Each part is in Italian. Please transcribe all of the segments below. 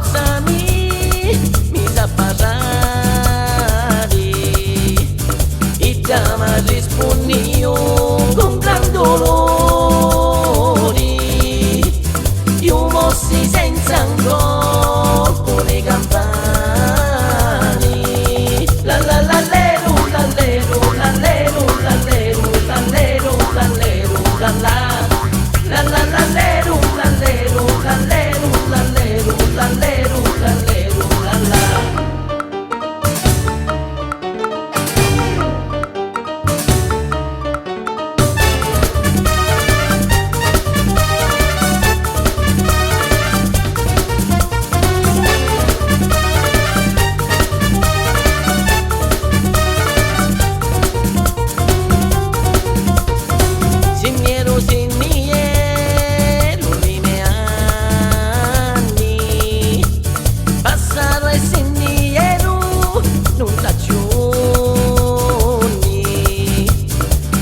carrozzami mi sa parlare e chiama rispondi io con gran dolore. Io mossi senza un colpo le campane, la la la lero, la lero, la lero, la lero, la lero, la lero, la la la la la lero, la lero, la lero, la lero, la lero, la lero, la la. Siniero, siniero, i miei anni passano e siniero non stagioni.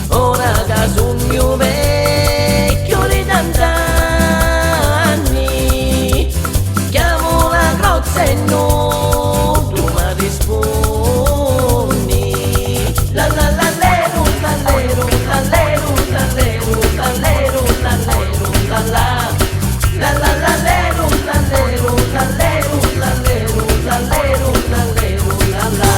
Ora che sogno vecchio di tant'anni, chiamo la crozza e non tu mi rispondi. La la la lero, la lero, la lero, la lero, la lero, la lero, la la la la la lero, la lero, la lero, la lero, la lero, la lero, la la.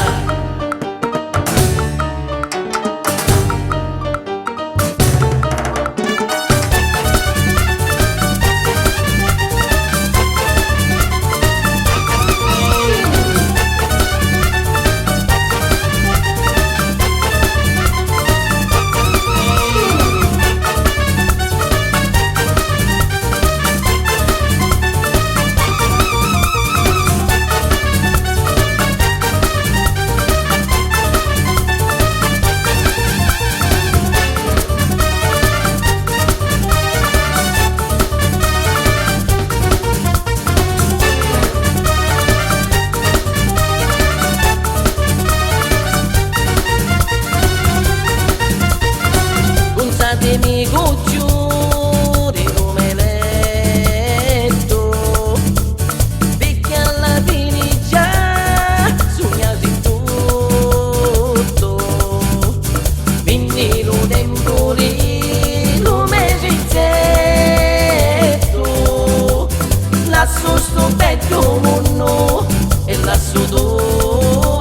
Pensatemi cucciuri come letto, perché alla fine già sognasi tutto. Quindi lo tempo lì, lo mezzetto, lasso sto vecchio mondo e lasso tu.